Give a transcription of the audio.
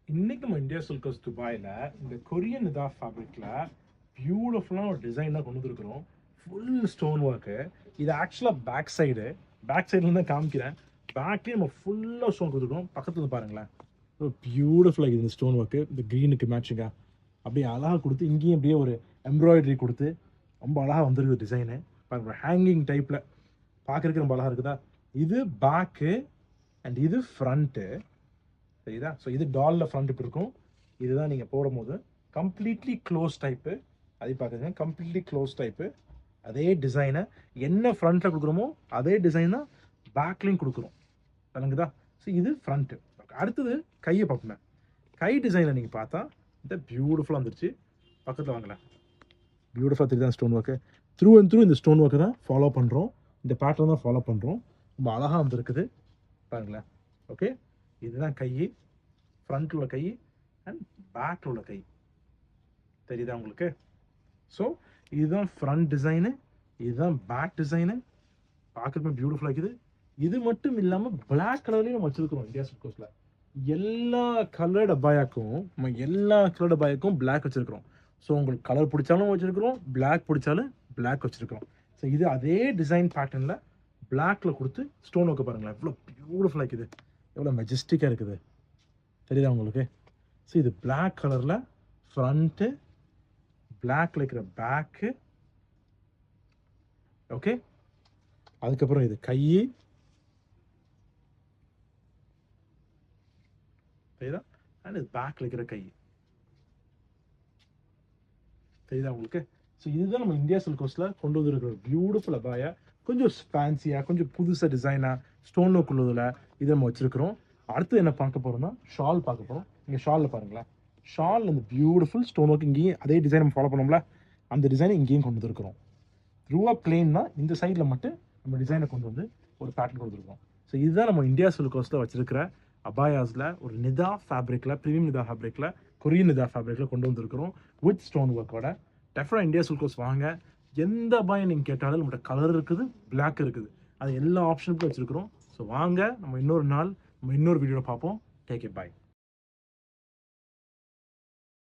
இன்னைக்கு நம்ம இந்தியா சில்கர்ஸ் துபாயில் இந்த கொரியன் இதா ஃபேப்ரிக்கில் பியூட்டிஃபுல்லான ஒரு டிசைனாக கொண்டு வந்துருக்குறோம். Full stone work. இது ஆக்சுவலாக பேக் சைட்லேருந்து தான் காமிக்கிறேன். பேக்லேயும் நம்ம ஃபுல்லாக ஸ்டோன் கொடுத்துருக்கோம். பக்கத்தில் வந்து பாருங்களேன், பியூட்டிஃபுல்லாக இருக்குது இந்த ஸ்டோன் ஒர்க்கு. இந்த க்ரீனுக்கு மேட்சிங்காக அப்படியே அழகாக கொடுத்து, இங்கேயும் அப்படியே ஒரு எம்ப்ராய்டரி கொடுத்து ரொம்ப அழகாக வந்துருக்குது டிசைனு. பாருங்க, ஹேங்கிங் டைப்பில் பார்க்குறதுக்கு ரொம்ப அழகாக இருக்குதா. இது பேக்கு அண்ட் இது ஃப்ரண்ட்டு, சரிதா. ஸோ இது டாலில் ஃப்ரண்ட் இப்படி இருக்கும். இதுதான் நீங்கள் போடும்போது கம்ப்ளீட்லி க்ளோஸ் டைப்பு. அதை பார்க்குறீங்க, கம்ப்ளீட்லி க்ளோஸ் டைப்பு. அதே டிசைனை என்ன ஃப்ரண்ட்டில் கொடுக்குறோமோ அதே டிசைன் தான் பேக்லேயும் கொடுக்குறோம். விளங்குதா. ஸோ இது ஃப்ரண்ட்டு. அடுத்தது கையை பார்ப்போமே. கை டிசைனில் நீங்கள் பார்த்தா இந்த பியூட்டிஃபுல்லாக வந்துருச்சு. பக்கத்தில் வாங்கலாம், பியூட்டிஃபுல்லாக தெரியுது தான் stone work. Through and through இந்த ஸ்டோன் ஒர்க்கு தான் ஃபாலோ பண்ணுறோம். இந்த பேட்டர்ன் தான் ஃபாலோ பண்ணுறோம். ரொம்ப அழகாக வந்துருக்குது பாருங்களேன். ஓகே, இதுதான் கை, ஃப்ரண்ட்டில் உள்ள கை அண்ட் பேக்கில் உள்ள கை. தெரியுதா உங்களுக்கு. ஸோ இதுதான் ஃப்ரண்ட் டிசைனு, இதுதான் பேக் டிசைனு. பார்க்குறதுக்கு பியூட்டிஃபுல்லாக இருக்குது. இது மட்டும் இல்லாமல் பிளாக் கலர்லேயும் நம்ம வச்சுருக்கிறோம் இந்தியா சில்கர்ஸில். எல்லா கலர்டு அபாயாக்கும் பிளாக் வச்சுருக்கிறோம். ஸோ உங்களுக்கு கலர் பிடிச்சாலும் வச்சுருக்கிறோம், பிளாக் பிடிச்சாலும் பிளாக் வச்சுருக்கிறோம். ஸோ இது அதே டிசைன் பேட்டர்னில் பிளாக்கில் கொடுத்து ஸ்டோன் ஒர்க்கு பாருங்களேன், எவ்வளோ பியூட்டிஃபுல்லாக இருக்குது, எவ்வளோ மெஜஸ்டிக்காக இருக்குது. தெரியுதா உங்களுக்கு. ஸோ இது பிளாக் கலரில் ஃப்ரண்ட்டு, பிளாக்ல இருக்கிற பேக்கு. ஓகே, அதுக்கப்புறம் இது கை, தெரியுதா. அண்ட் இது பேக்ல இருக்கிற கை, தெரியுதா உங்களுக்கு. ஸோ இதுதான் நம்ம இந்தியா சில்கர்ஸில் கொண்டு வந்துருக்கிற பியூட்டிஃபுல் அபாயா. கொஞ்சம் ஃபேன்சியாக, கொஞ்சம் புதுசாக டிசைனாக ஸ்டோன் ஒர்க் உள்ளதில் இதை நம்ம வச்சுருக்கிறோம். அடுத்து என்ன பார்க்க போகிறோம்னா ஷால் பார்க்க போகிறோம். இங்கே ஷாலில் பாருங்களேன், ஷால் இந்த பியூட்டிஃபுல் ஸ்டோன் ஒர்க். இங்கேயும் அதே டிசைன் நம்ம ஃபாலோ பண்ணோம்ல, அந்த டிசைனை இங்கேயும் கொண்டு வந்துருக்கிறோம். த்ரூவாக பிளெயின் தான், இந்த சைடில் மட்டும் நம்ம டிசைனை கொண்டு வந்து ஒரு பேட்டர்ன் கொடுத்துருக்கோம். ஸோ இதுதான் நம்ம இந்தியா சில்கர்ஸில் வச்சுருக்கிற அபாயாஸில் ஒரு நிதா ஃபேப்ரிக்கில், ப்ரீமியம் நிதா ஃபேப்ரிக்கில், கொரியன் நிதா ஃபேப்ரிக்கில் கொண்டு வந்துருக்கிறோம் வித் ஸ்டோன் ஒர்க்கோட. டெஃபினட்டாக இந்தியா சில்கர்ஸ் வாங்க. எந்த அபாயம் நீங்கள் கேட்டாலும் நம்மகிட்ட கலர் இருக்குது, பிளாக் இருக்குது, அது எல்லா ஆப்ஷனுக்கும் வச்சுருக்கிறோம். ஸோ வாங்க, நம்ம இன்னொரு நாள் நம்ம இன்னொரு வீடியோவில் பார்ப்போம். Take it, by.